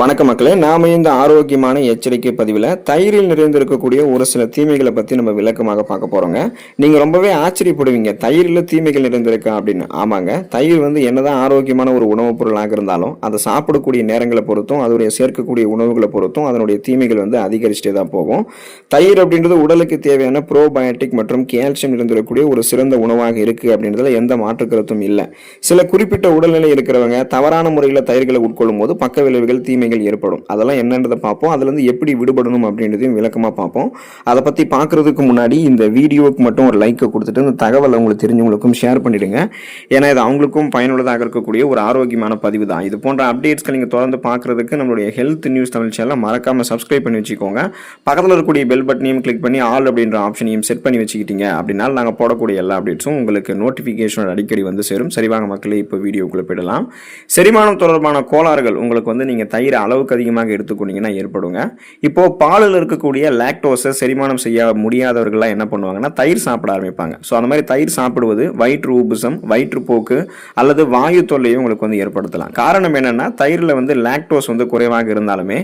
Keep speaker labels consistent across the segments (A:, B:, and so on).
A: வணக்க மக்களே, நாம இந்த ஆரோக்கியமான எச்சரிக்கை பதிவில் தயிரில் நிறைந்திருக்கக்கூடிய ஒரு சில தீமைகளை பற்றி நம்ம விளக்கமாக பார்க்க போகிறோங்க. நீங்கள் ரொம்பவே ஆச்சரியப்படுவீங்க, தயிரில் தீமைகள் நிறைந்திருக்கா அப்படின்னு. ஆமாங்க, தயிர் என்னதான் ஆரோக்கியமான ஒரு உணவுப் பொருளாக இருந்தாலும் அதை சாப்பிடக்கூடிய நேரங்களை பொறுத்தும் அதோடைய சேர்க்கக்கூடிய உணவுகளை பொறுத்தும் அதனுடைய தீமைகள் அதிகரிச்சுட்டே தான் போகும். தயிர் அப்படின்றது உடலுக்கு தேவையான ப்ரோபயோட்டிக் மற்றும் கால்சியம் நிறைந்திருக்கக்கூடிய ஒரு சிறந்த உணவாக இருக்குது அப்படின்றதுல எந்த மாற்று கருத்தும் இல்லை. சில குறிப்பிட்ட உடல்நிலை இருக்கிறவங்க தவறான முறையில் தயிர்களை உட்கொள்ளும் போது பக்க விளைவுகள் தீமைகள் ஏற்படும். அதெல்லாம் என்னன்றதை பார்ப்போம். அதுல இருந்து எப்படி விடுபடணும் அப்படின்றதையும் விளக்கமா பார்ப்போம். அதை பத்தி பார்க்கறதுக்கு முன்னாடி இந்த வீடியோக்கு மட்டும் ஒரு லைக் கொடுத்துட்டு இந்த தகவலை உங்களுக்கு தெரிஞ்சவங்களுக்கும் ஷேர் பண்ணிடுங்க. ஏன்னா இது அவங்களுக்கும் பயனுள்ளதாக இருக்கக்கூடிய ஒரு ஆரோக்கியமான பதிவு தான். இது போன்ற அப்டேட்ஸ்களை நீங்க தொடர்ந்து பார்க்கறதுக்கு நம்மளுடைய ஹெல்த் நியூஸ் தமிழ் சேனலை மறக்காம சப்ஸ்கிரைப் பண்ணி வச்சுக்கோங்க. பக்கத்தில் இருக்கக்கூடிய பெல் பட்டனையும் கிளிக் பண்ணி ஆல் அப்படின்ற ஆப்ஷனையும் செட் பண்ணி வச்சுக்கிட்டீங்க அப்படின்னா நாங்கள் போடக்கூடிய எல்லா அப்டேட்ஸும் உங்களுக்கு நோட்டிஃபிகேஷன் அடிக்கடி சேரும். சரிவாங்க மக்களே, இப்போ வீடியோக்குள்ள போயிடலாம். செரிமானம் தொடர்பான கோளாறுகள் உங்களுக்கு நீங்க தயிர் அளவுக்கு அதிகமாக எடுத்துக்கொண்டீங்கன்னா ஏற்படுங்க. இப்போ பாலில் இருக்கக்கூடிய லாக்டோஸை செரிமானம் செய்ய முடியாதவர்கள்லாம் என்ன பண்ணுவாங்கன்னா தயிர் சாப்பிட ஆரம்பிப்பாங்க. ஸோ அந்த மாதிரி தயிர் சாப்பிடுவது வயிற்று உப்புசம், வயிற்றுப்போக்கு அல்லது வாயு தொல்லையும் உங்களுக்கு ஏற்படுத்தலாம். காரணம் என்னன்னா தயிரில் லாக்டோஸ் குறைவாக இருந்தாலுமே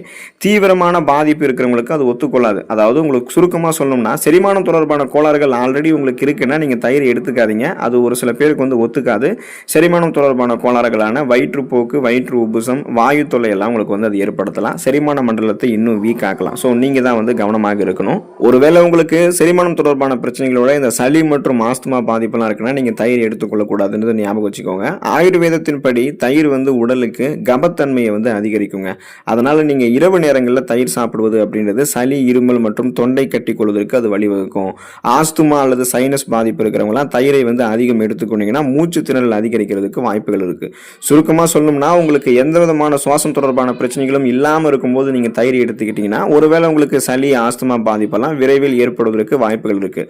A: தீவிரமான பாதிப்பு இருக்கிறவங்களுக்கு அது ஒத்துக்கொள்ளாது. அதாவது உங்களுக்கு சுருக்கமாக சொல்லணும்னா செரிமானம் தொடர்பான கோளாறுகள் ஆல்ரெடி உங்களுக்கு இருக்குன்னா நீங்க தயிர் எடுத்துக்காதீங்க. அது ஒரு சில பேருக்கு ஒத்துக்காது. செரிமானம் தொடர்பான கோளாறுகளான வயிற்றுப்போக்கு, வயிற்று உப்புசம், வாயு தொல்லை எல்லாம் உங்களுக்கு அது ஏற்படுத்தலாம். செரிமான மண்டலத்தை இன்னும் வீக் ஆக்கலாம். ஸோ நீங்க தான் கவனமாக இருக்கணும். ஒருவேளை உங்களுக்கு செரிமானம் தொடர்பான பிரச்சனைகளோட இந்த சளி மற்றும் ஆஸ்துமா பாதிப்பெல்லாம் இருக்குன்னா நீங்க தயிர் எடுத்துக்கொள்ளக்கூடாதுன்றது ஞாபகம் வச்சுக்கோங்க. ஆயுர்வேதத்தின் படி தயிர் உடலுக்கு கபத்தன்மையை அதிகரிக்குங்க. அதனால நீங்க இரவு நேரங்களில் தயிர் சாப்பிடுவது அப்படின்றது சளி, இருமல் மற்றும் தொண்டை கட்டி கொள்வதற்கு அது வழிவகுக்கும். ஆஸ்துமா அல்லது சைனஸ் பாதிப்பு இருக்கிறவங்களாம் தயிரை அதிகம் எடுத்துக்கொண்டீங்கன்னா மூச்சு திணறல் அதிகரிக்கிறதுக்கு வாய்ப்புகள் இருக்கு. சுருக்கமா சொல்லணும்னா உங்களுக்கு எந்த விதமான சுவாசம் தொடர்பான பிரச்சனைகளும் இல்லாமல் இருக்கும்போது நீங்க தயிர் எடுத்துக்கிட்டீங்கன்னா ஒருவேளை உங்களுக்கு சளி, ஆஸ்துமா பாதிப்பெல்லாம் விரைவில் ஏற்படுவதற்கு வாய்ப்புகள் இருக்கு.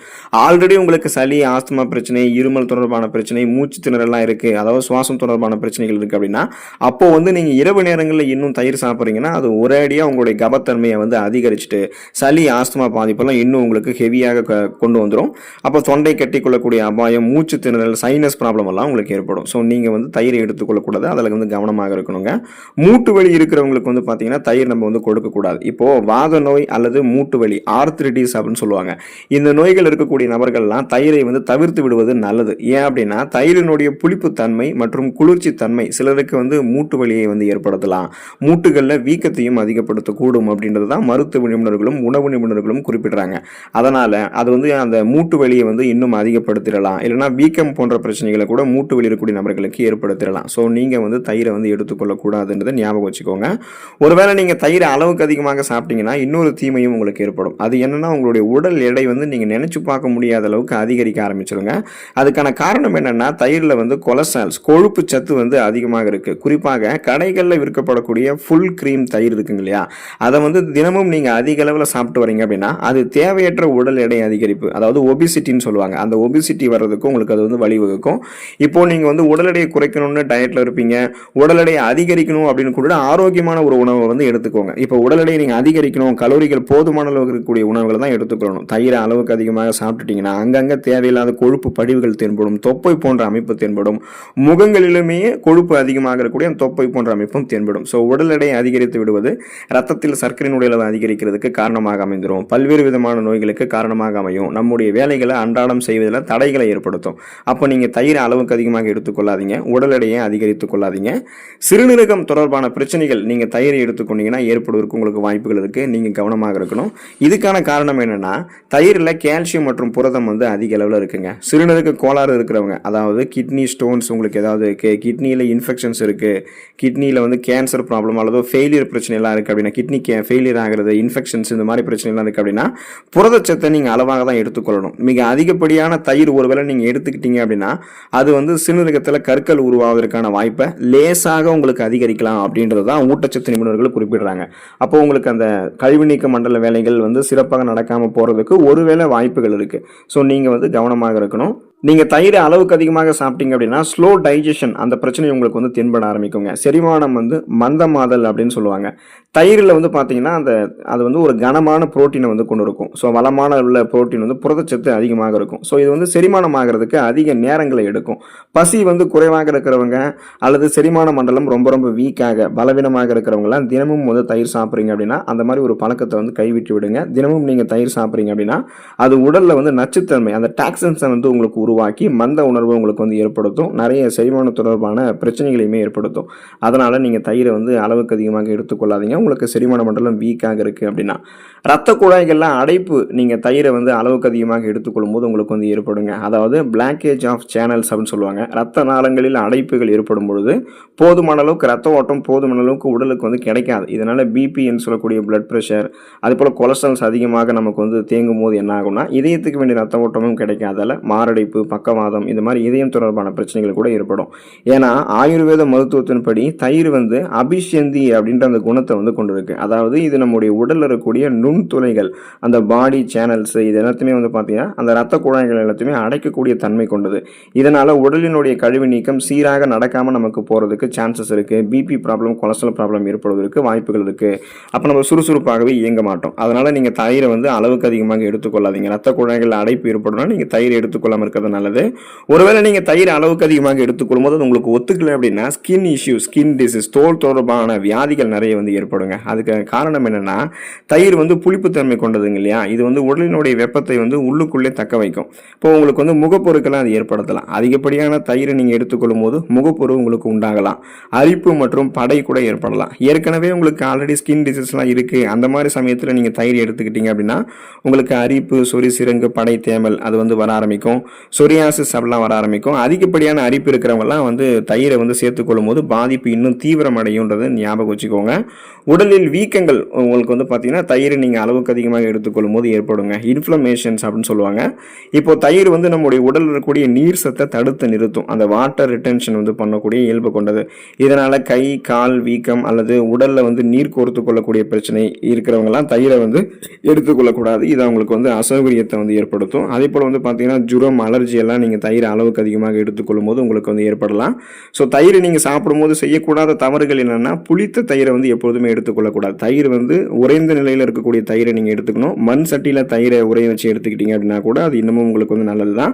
A: ஆல்ரெடி உங்களுக்கு சளி, ஆஸ்துமா பிரச்சனை, இருமல் தொடர்பான பிரச்சனை, மூச்சு திணறலாம் இருக்கு, அதாவது சுவாசம் தொடர்பான பிரச்சனைகள் இருக்கு அப்படின்னா அப்போ நீங்க இரவு நேரங்களில் இன்னும் தயிர் சாப்பிட்றீங்கன்னா அது ஒரேடியா உங்களுடைய கபத்தன்மையை அதிகரிச்சுட்டு சளி, ஆஸ்துமா பாதிப்பெல்லாம் இன்னும் உங்களுக்கு ஹெவியாக கொண்டு வந்துடும். அப்போ தொண்டை கட்டி கொள்ளக்கூடிய அபாயம், மூச்சு திணறல், சைனஸ் ப்ராப்ளம் எல்லாம் உங்களுக்கு ஏற்படும். ஸோ நீங்க தயிரை எடுத்துக்கொள்ளக்கூடாது. அதில் கவனமாக இருக்கணுங்க. மூட்டு வலி இருக்கிறவங்களுக்கு பார்த்தீங்கன்னா தயிர் நம்ம கொடுக்கக்கூடாது. இப்போ வாத நோய் அல்லது மூட்டு வலி, ஆர்த்ரிட்டிஸ் அப்படின்னு சொல்லுவாங்க. இந்த நோய்கள் இருக்கக்கூடிய நபர்கள்லாம் தயிரை தவிர்த்து விடுவது நல்லது. ஏன் அப்படின்னா தயிரினுடைய புளிப்பு தன்மை மற்றும் குளிர்ச்சி தன்மை சிலருக்கு மூட்டு வலியை ஏற்படுத்தலாம். மூட்டுகளில் வீக்கத்தையும் அதிகப்படுத்தக்கூடும் அப்படின்றது தான் மருத்துவ நிபுணர்களும் உணவு நிபுணர்களும் குறிப்பிடுறாங்க. அதனால அது அந்த மூட்டு வலியை இன்னும் அதிகப்படுத்திடலாம். இல்லைன்னா வீக்கம் போன்ற பிரச்சனைகளை கூட மூட்டு வலி இருக்கக்கூடிய நபர்களுக்கு ஏற்படுத்திடலாம். ஸோ நீங்க தயிரை எடுத்துக்கொள்ளக்கூடாதுன்றதை ஞாபகம் வச்சுக்கோங்க. ஒருவேளை நீங்க தயிர் அளவுக்கு அதிகமாக சாப்பிட்டீங்கன்னா இன்னொரு தீமையும் உங்களுக்கு ஏற்படும். அது என்னன்னா உங்களுடைய உடல் எடை நீங்க நினைச்சு பார்க்க முடியாத அளவுக்கு அதிகரிக்க ஆரம்பிச்சிருங்க. அதுக்கான காரணம் என்னன்னா தயிரில் கொலஸ்ட்ரால்ஸ், கொழுப்பு சத்து அதிகமாக இருக்கு. குறிப்பாக கடைகளில் விற்கப்படக்கூடிய ஃபுல் கிரீம் தயிர் இருக்குங்க இல்லையா, அதை தினமும் நீங்க அதிக அளவில் சாப்பிட்டு வரீங்க அப்படின்னா அது தேவையற்ற உடல் எடை அதிகரிப்பு, அதாவது ஒபிசிட்டின்னு சொல்லுவாங்க. அந்த ஒபிசிட்டி வர்றதுக்கும் உங்களுக்கு அது வழிவகுக்கும். இப்போ நீங்க உடல் எடையை குறைக்கணும்னு டயட்ல இருப்பீங்க, உடல் எடையை அதிகரிக்கணும் அப்படின்னு கூட ஆரோக்கியமான ஒரு உணவை எடுத்துக்கோங்க. இப்போ உடல் எடையை நீங்க அதிகரிக்கணும், கலோரிகள் போதுமான அளவுக்கு இருக்கக்கூடிய உணவுகளை தான் எடுத்துக்கணும். தயிரை அளவுக்கு அதிகமாக சாப்பிட்டுட்டீங்கன்னா அங்கங்க தேவையில்லாத கொழுப்பு படிவுகள் தென்படும், தொப்பை போன்ற அமைப்பு தென்படும். முகங்களிலுமே கொழுப்பு அதிகமாக இருக்கக்கூடிய தொப்பை போன்ற அமைப்பும் தென்படும். ஸோ உடல் எடையை அதிகரித்து விடுவது ரத்தத்தில் சர்க்கரையினுடைய அளவு அதிகரிக்கிறதுக்கு காரணமாக அமைந்துடும். பல்வேறு விதமான நோய்களுக்கு காரணமாக அமையும். நம்முடைய வேலைகளை அன்றாடம் செய்வதில் தடைகளை ஏற்படுத்தும். அப்போ நீங்க தயிரை அளவுக்கு அதிகமாக எடுத்துக்கொள்ளாதீங்க, உடல் எடையை அதிகரித்துக் கொள்ளாதீங்க. சிறுநீரகம் தொடர்பான பிரச்சனைகள் நீங்க தயிரை எடுத்துக்கொண்டீங்கன்னா ஏற்படுவதற்கு உங்களுக்கு வாய்ப்புகள் இருக்கு. நீங்க கவனமாக இருக்கணும். இதுக்கான காரணம் என்னன்னா தயிரில் கால்சியம் மற்றும் புரதம் அதிக அளவில் இருக்குங்க. சிறுநீரக கோளாறு இருக்கிறவங்க, அதாவது கிட்னி ஸ்டோன்ஸ், உங்களுக்கு ஏதாவது இருக்கு, கிட்னியில் இன்ஃபெக்ஷன்ஸ் இருக்கு, கிட்னியில் கேன்சர் ப்ராப்ளம் அல்லது ஃபெயிலியர் பிரச்சனை எல்லாம் இருக்கு அப்படின்னா, கிட்னி ஃபெயிலியர் ஆகிறது, இன்ஃபெக்ஷன்ஸ், இந்த மாதிரி பிரச்சனை எல்லாம் இருக்கு அப்படின்னா புரதச்சத்தை நீங்க அளவாக தான் எடுத்துக்கொள்ளணும். மிக அதிகப்படியான தயிர் ஒருவேளை நீங்க எடுத்துக்கிட்டீங்க அப்படின்னா அது சிறுநீரகத்தில் கற்கள் உருவாவதற்கான வாய்ப்பை லேசாக உங்களுக்கு அதிகரிக்கலாம் அப்படின்றது தான் ஊட்டச்சத்து நிபுணர்கள் குறிப்பிடுறாங்க. அப்போ உங்களுக்கு அந்த கழிவு நீக்க மண்டல வேலைகள் சிறப்பாக நடக்காம போறதுக்கு ஒருவேளை வாய்ப்புகள் இருக்கு. ஸோ நீங்க கவனமாக இருக்கணும். நீங்கள் தயிர் அளவுக்கு அதிகமாக சாப்பிட்டீங்க அப்படின்னா ஸ்லோ டைஜஷன் அந்த பிரச்சனை உங்களுக்கு வந்து தென்பட ஆரம்பிக்குங்க. செரிமானம் வந்து மந்தமாதல் அப்படின்னு சொல்லுவாங்க. தயிரில் வந்து பார்த்தீங்கன்னா அது வந்து ஒரு கனமான புரோட்டீனை வந்து கொண்டு இருக்கும். ஸோ வளமான உள்ள புரோட்டீன் வந்து புரதச்சத்து அதிகமாக இருக்கும். ஸோ இது வந்து செரிமானம் ஆகிறதுக்கு அதிக நேரங்களை எடுக்கும். பசி வந்து குறைவாக இருக்கிறவங்க அல்லது செரிமான மண்டலம் ரொம்ப ரொம்ப வீக்காக பலவீனமாக இருக்கிறவங்கலாம் தினமும் வந்து தயிர் சாப்பிட்றீங்க அப்படின்னா அந்த மாதிரி ஒரு பழக்கத்தை வந்து கைவிட்டு விடுங்க. தினமும் நீங்கள் தயிர் சாப்பிட்றீங்க அப்படின்னா அது உடலில் வந்து நச்சுத்தன்மை அந்த டாக்ஸன்ஸை வந்து உங்களுக்கு உருவாக்கி மந்த உணர்வு உங்களுக்கு வந்து ஏற்படுத்தும். நிறைய செரிமான தொடர்பான பிரச்சனைகளையுமே ஏற்படுத்தும். அதனால் நீங்கள் தயிரை வந்து அளவுக்கு அதிகமாக எடுத்துக்கொள்ளாதீங்க. உங்களுக்கு செரிமான மண்டலம் வீக்காக இருக்குது அப்படின்னா. ரத்த குழாய்கள்லாம் அடைப்பு நீங்கள் தயிரை வந்து அளவுக்கு அதிகமாக எடுத்துக்கொள்ளும் போது உங்களுக்கு வந்து ஏற்படுங்க. அதாவது பிளாக்கேஜ் ஆஃப் சேனல்ஸ் அப்படின்னு சொல்லுவாங்க. ரத்த நாளங்களில் அடைப்புகள் ஏற்படும் பொழுது போதுமான அளவுக்கு ரத்த ஓட்டம் போதுமான அளவுக்கு உடலுக்கு வந்து கிடைக்காது. இதனால் பிபின்னு சொல்லக்கூடிய பிளட் ப்ரெஷர் அதுபோல் கொலஸ்ட்ரால்ஸ் அதிகமாக நமக்கு வந்து தேங்கும் போது என்ன ஆகும்னா இதயத்துக்கு வேண்டிய ரத்த ஓட்டமும் கிடைக்காதால மாரடைப்பு பக்கவாதம் இந்த மாதிரி இதயம் தொடர்பான பிரச்சனைகள் கூட ஏற்படும். ஏன்னா ஆயுர்வேத மருத்துவத்தின்படி தயிர் வந்து அபிஷந்தி அப்படின்ற அந்த குணத்தை வந்து கொண்டு இருக்கு. அதாவது இது நம்முடைய உடலில் இருக்கக்கூடிய நுண்துளைகள் அந்த பாடி சேனல்ஸ் இது எல்லாத்தையுமே வந்து பார்த்தீங்கன்னா அந்த ரத்த குழாய்கள் எல்லாத்தையுமே அடைக்கக்கூடிய தன்மை கொண்டது. இதனால உடலினுடைய கழிவு நீக்கம் சீராக நடக்காமல் நமக்கு போகிறதுக்கு சான்சஸ் இருக்கு. பிபி ப்ராப்ளம் கொலஸ்ட்ரால் ப்ராப்ளம் ஏற்படுவதற்கு வாய்ப்புகள் இருக்கு. அப்போ நம்ம சுறுசுறுப்பாகவே இயங்க மாட்டோம். அதனால நீங்கள் தயிரை வந்து அளவுக்கு அதிகமாக எடுத்துக்கொள்ளாதீங்க. ரத்த குழாய்கள் அடைப்பு ஏற்படும்னா நீங்கள் தயிர் எடுத்துக்கொள்ளாமல் இருக்கிறது நல்லது. ஒருவேளை நீங்கள் தயிர் அளவுக்கு அதிகமாக எடுத்துக்கொள்ளும் போது உங்களுக்கு ஒத்துக்கல அப்படின்னா ஸ்கின் இஷ்யூ ஸ்கின் டிசீஸ் தோல் தொடர்பான வியாதிகள் நிறைய வந்து ஏற்படுங்க. அதுக்கு காரணம் என்னன்னா தயிர் வந்து புளிப்புத்தன்மை கொண்டதுங்க இல்லையா. இது வந்து உடலினுடைய வெப்பத்தை வந்து உள்ளுக்குள்ளே தக்க வைக்கும். இப்போ உங்களுக்கு வந்து முகப்பொருட்களை அது ஏற்படுத்தலாம். அதிகப்படியான தயிரை நீங்கள் எடுத்துக்கொள்ளும் போது முகப்பொரு உங்களுக்கு உண்டாகலாம். அரிப்பு மற்றும் படை கூட ஏற்படலாம். ஏற்கனவே உங்களுக்கு ஆல்ரெடி ஸ்கின் டிசீஸ்லாம் இருக்குது. அந்த மாதிரி சமயத்தில் நீங்கள் தயிர் எடுத்துக்கிட்டீங்க அப்படின்னா உங்களுக்கு அரிப்பு சொறி சிரங்கு படை தேமல் அது வந்து வர ஆரம்பிக்கும். சொரியாசிஸ் அப்படிலாம் வர ஆரம்பிக்கும். அதிகப்படியான அரிப்பு இருக்கிறவங்கலாம் வந்து தயிரை வந்து சேர்த்துக்கொள்ளும் போது பாதிப்பு இன்னும் தீவிரமடையும்ன்றது ஞாபகம் வச்சுக்கோங்க. உடலில் வீக்கங்கள் உங்களுக்கு வந்து பார்த்தீங்கன்னா தயிரை நீங்கள் அளவுக்கு அதிகமாக எடுத்துக்கொள்ளும் போது ஏற்படுங்க. இன்ஃப்ளமேஷன்ஸ் அப்படின்னு சொல்லுவாங்க. இப்போ தயிர் வந்து நம்முடைய உடலில் இருக்கக்கூடிய நீர் சத்தை தடுத்து நிறுத்தும். அந்த வாட்டர் ரிட்டென்ஷன் வந்து பண்ணக்கூடிய இயல்பு கொண்டது. இதனால் கை கால் வீக்கம் அல்லது உடலில் வந்து நீர் கோர்த்து கொள்ளக்கூடிய பிரச்சனை இருக்கிறவங்கலாம் தயிரை வந்து எடுத்துக்கொள்ளக்கூடாது. இது அவங்களுக்கு வந்து அசௌகரியத்தை வந்து ஏற்படுத்தும். அதே போல் வந்து பார்த்தீங்கன்னா ஜுரம் அலர்ஜி எல்லாம் நீங்கள் தயிர் அளவுக்கு அதிகமாக எடுத்துக்கொள்ளும் போது உங்களுக்கு வந்து ஏற்படலாம். ஸோ தயிர் நீங்கள் சாப்பிடும்போது செய்யக்கூடாத தவறுகள் என்னென்னா புளித்த தயிரை வந்து எப்பொழுதுமே எடுத்துக்கொள்ளக்கூடாது. தயிர் வந்து உறைந்த நிலையில் இருக்கக்கூடிய தயிரை நீங்கள் எடுத்துக்கணும். மண் சட்டியில் தயிரை உரைய வச்சு எடுத்துக்கிட்டீங்க அப்படின்னா கூட அது இன்னமும் உங்களுக்கு வந்து நல்லது தான்.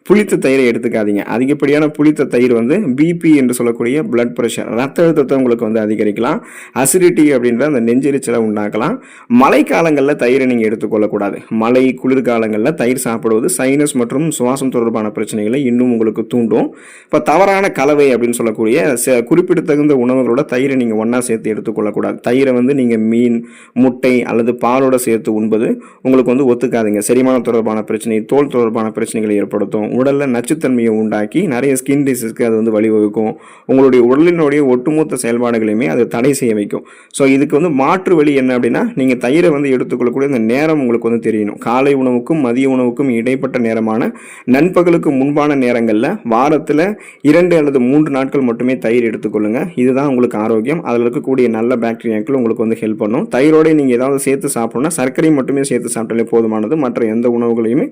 A: புளித்த தயிரை எடுத்துக்காதீங்க. அதிகப்படியான புளித்த தயிர் வந்து பிபி என்று சொல்லக்கூடிய பிளட் ப்ரெஷர் ரத்த அழுத்தத்தை உங்களுக்கு வந்து அதிகரிக்கலாம். அசிடிட்டி அப்படின்ற அந்த நெஞ்செரிச்சலை உண்டாக்கலாம். மழை காலங்களில் தயிரை நீங்கள் எடுத்துக்கொள்ளக்கூடாது. மழை குளிர்காலங்களில் தயிர் சாப்பிடுவது சைனஸ் மற்றும் சுவாசம் தொடர்பான பிரச்சனைகளை இன்னும் உங்களுக்கு தூண்டும். இப்போ தவறான கலவை அப்படின்னு சொல்லக்கூடிய குறிப்பிடத்தகுந்த உணவுகளோட தயிரை நீங்கள் ஒன்றா சேர்த்து எடுத்துக்கொள்ளக்கூடாது. தயிரை வந்து நீங்கள் மீன் முட்டை அல்லது பாலோட சேர்த்து உண்பது உங்களுக்கு வந்து ஒத்துக்காதுங்க. செரிமானம் தொடர்பான பிரச்சனை தோல் தொடர்பான பிரச்சனைகளை ஏற்படுத்தும். உடலில் நச்சுத்தன்மையை உண்டாக்கி நிறைய ஸ்கின் டிசீஸ்க்கு அது வந்து வழிவகுக்கும். உங்களுடைய உடலினுடைய ஒட்டுமொத்த செயல்பாடுகளையுமே அது தடை செய்ய வைக்கும். ஸோ இதுக்கு வந்து மாற்று வழி என்ன அப்படின்னா நீங்கள் தயிரை வந்து எடுத்துக்கொள்ளக்கூடிய இந்த நேரம் உங்களுக்கு வந்து தெரியணும். காலை உணவுக்கும் மதிய உணவுக்கும் இடைப்பட்ட நேரமான நண்பகலுக்கு முன்பான நேரங்களில் வாரத்தில் 2 அல்லது 3 நாட்கள் மட்டுமே தயிர் எடுத்துக்கொள்ளுங்க. இதுதான் உங்களுக்கு ஆரோக்கியம். அதில் இருக்கக்கூடிய நல்ல பாக்டீரியாக்கள் உங்களுக்கு வந்து ஹெல்ப் பண்ணும். தயிரோட நீங்கள் ஏதாவது சேர்த்து சாப்பிடணும்னா சர்க்கரை மட்டுமே சேர்த்து சாப்பிட்டாலே போதுமானது. மற்ற எந்த உணவுகளையுமே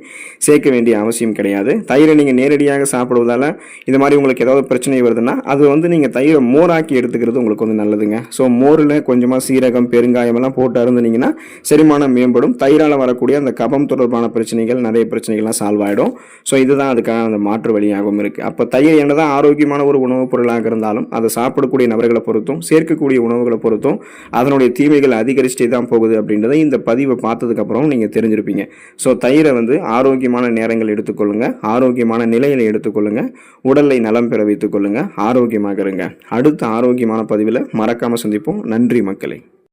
A: சேர்க்க வேண்டிய அவசியம் கிடையாது. தயிரை நீங்கள் நேரடியாக சாப்பிடுவதால் இது மாதிரி உங்களுக்கு ஏதாவது பிரச்சனை வருதுன்னா அது வந்து நீங்கள் தயிரை மோராக்கி எடுத்துக்கிறது உங்களுக்கு வந்து நல்லதுங்க. ஸோ மோரில் கொஞ்சமாக சீரகம் பெருங்காயம் எல்லாம் போட்டு அருந்துனீங்கன்னா செரிமானம் மேம்படும். தயிரால் வரக்கூடிய அந்த கபம் தொடர்பான பிரச்சனைகள் நிறைய பிரச்சனைகள்லாம் சால்வ் ஆகிடும். ஸோ இதுதான் அதுக்கான அந்த மாற்று வழியாகவும் இருக்குது. அப்போ தயிர் என்னதான் ஆரோக்கியமான ஒரு உணவுப் பொருளாக இருந்தாலும் அதை சாப்பிடக்கூடிய நபர்களை பொறுத்தும் சேர்க்கக்கூடிய உணவுகளை பொறுத்தும் அதனுடைய தீமைகள் அதிகரிச்சுட்டே தான் போகுது அப்படின்றத இந்த பதிவை பார்த்ததுக்கப்புறம் நீங்கள் தெரிஞ்சிருப்பீங்க. ஸோ தயிரை வந்து ஆரோக்கியமான நேரங்கள் எடுத்துக்கொள்ளுங்க. ஆரோக்கியமான நிலையில் எடுத்துக்கொள்ளுங்க. உடலை நலம் பெற வைத்துக் கொள்ளுங்க. ஆரோக்கியமாக இருங்க. அடுத்த ஆரோக்கியமான பதிவில் மறக்காமல் சந்திப்போம். நன்றி மக்களே.